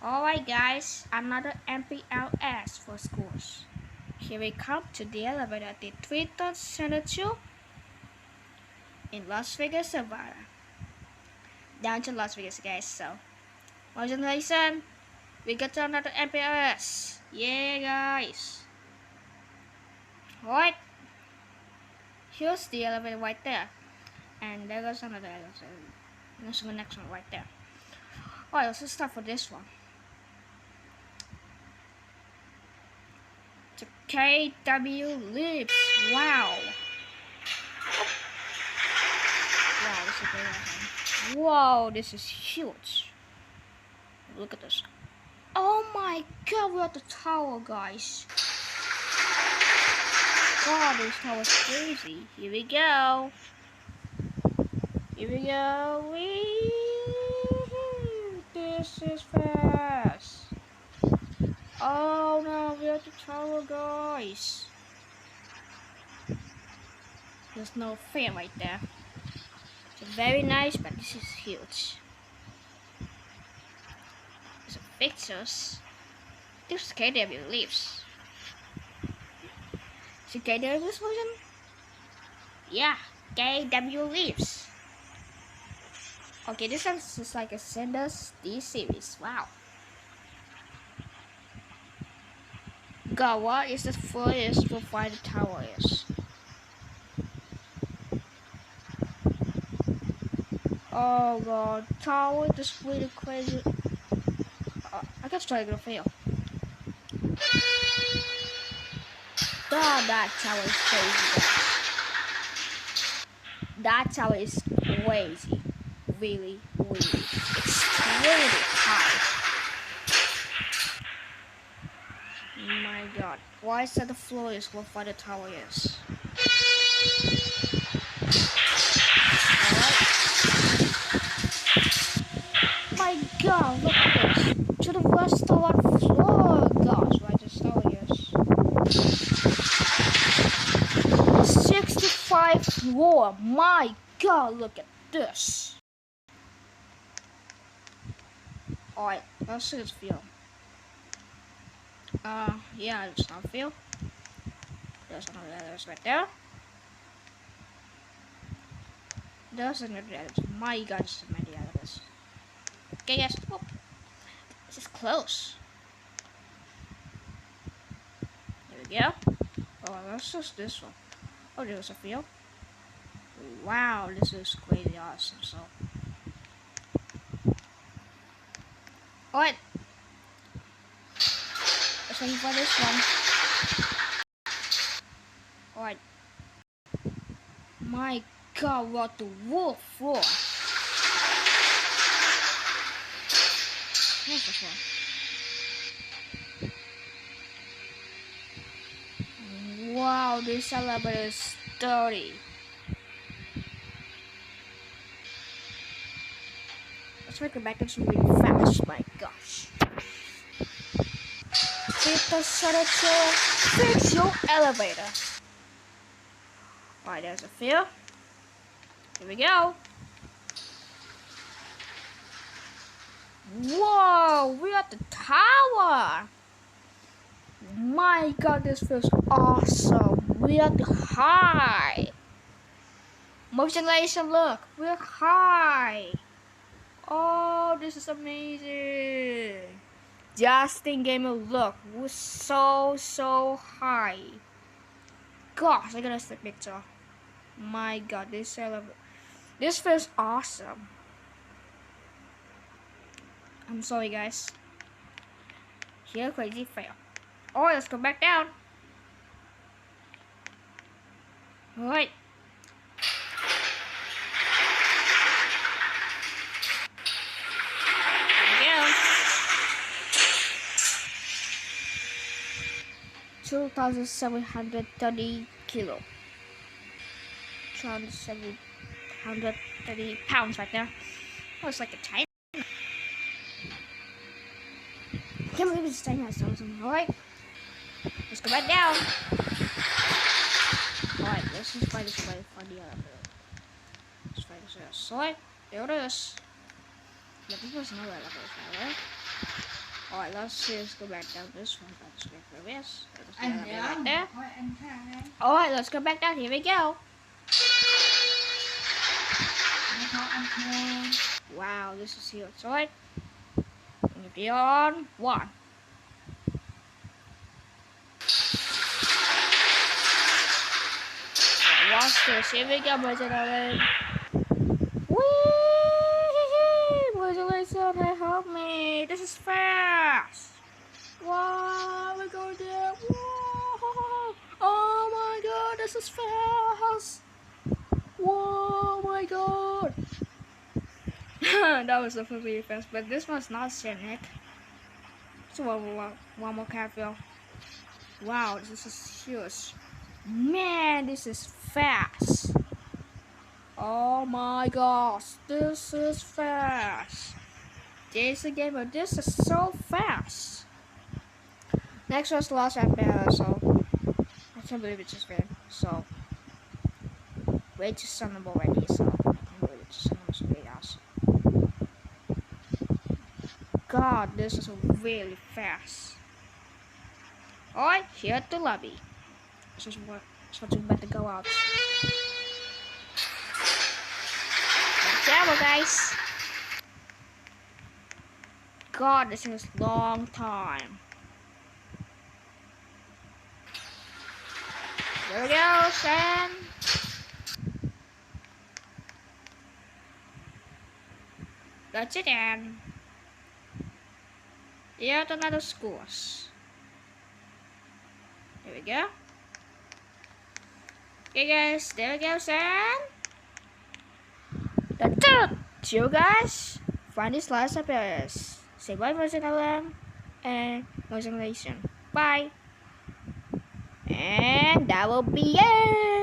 Alright guys, another MPLS for schools. Here we come to the elevator at the Trotan Center 2 in Las Vegas, Nevada. Down to Las Vegas guys, so listen, we got to another MPLS. Yeah guys. Alright. Here's the elevator right there. And there goes another elevator. There's the next one right there. Alright, let's start for this one. To KW Lips. Wow. Wow, this is very awesome. Whoa, this is huge. Look at this. Oh my god, we're at the tower, guys. Wow, this tower is crazy. Here we go. Here we go. This is fast. Oh no, we're at the tower, guys. There's no fan right there. It's very nice, but this is huge. There's pictures. This is KW Leaves. Is it KW Leaves version? Yeah, KW Leaves. Okay, this is just like a Senders D series. Wow. God, what is the furthest to find the tower is? Oh god, tower is really crazy. I guess try to fail. God, that tower is crazy, guys. That tower is crazy. Really. It's really high. My god. Why is that the floor is what far the tower is? My god, look at this. To the west tower floor. Gosh, why this tower is 65 floor. My god, look at this. Alright, let's see this view. Yeah, it's not view. There's another elevator right there. There's another elevator. My god, there's so many elevators. Okay, yes. Oh, this is close. There we go. Oh, let's just this one. Oh, there's a view. Wow, this is crazy awesome. So, alright. Let's wait for this one. Alright. My god, what the wolf floor. What's the floor? Wow, this elevator is dirty. Let's make it back to some really fast, my gosh. Fix your elevator. Alright, there's a field. Here we go. Whoa, we're at the tower. My god, this feels awesome. We're at the high. Motion simulation, look. We're high. Oh, this is amazing. Justin Gamer, look. We're so high. Gosh, I gotta take a picture. My god, this feels awesome. I'm sorry, guys. Here, crazy fail. Alright, let's go back down. Alright. There we go. 2,730 kilo. 2,730 pounds right there. Oh, it's like a tiny. I can't believe it's tiny. Alright. Let's go back down. Alright, let's just find this way for the elevator. Let's find this. Alright, there it is. Yeah, this was another elevator, right? Alright, let's go back down this one. Let's go for this. Right there. Alright, let's go back down. Here we go. Wow, this is huge. Alright. Beyond one. Watch this. Here we go, boys and girls. Whee! Boys and girls, help me. This is fast. Wow, we're going there. Whoa! Oh my god, this is fast. Whoa, my god. That was really fast, but this one's not scenic. So one more capital. Wow, this is huge. Man, this is fast. Oh my gosh, this is fast. This again, but this is so fast. Next was Lost MPLS, so I can't believe it just ran. So wait to send them already, so I can't believe it just send them so chaos. God, this is really fast. Alright, here at the lobby. This is what we're about to go out. Travel, guys. God, this is a long time. There we go, Sam. That's it, then. Yet another scores. There we go. Okay, guys, there we go, Sam. That's it. See you guys. Find this last MPLS. Say bye, boys and congratulations. Bye. And that will be it.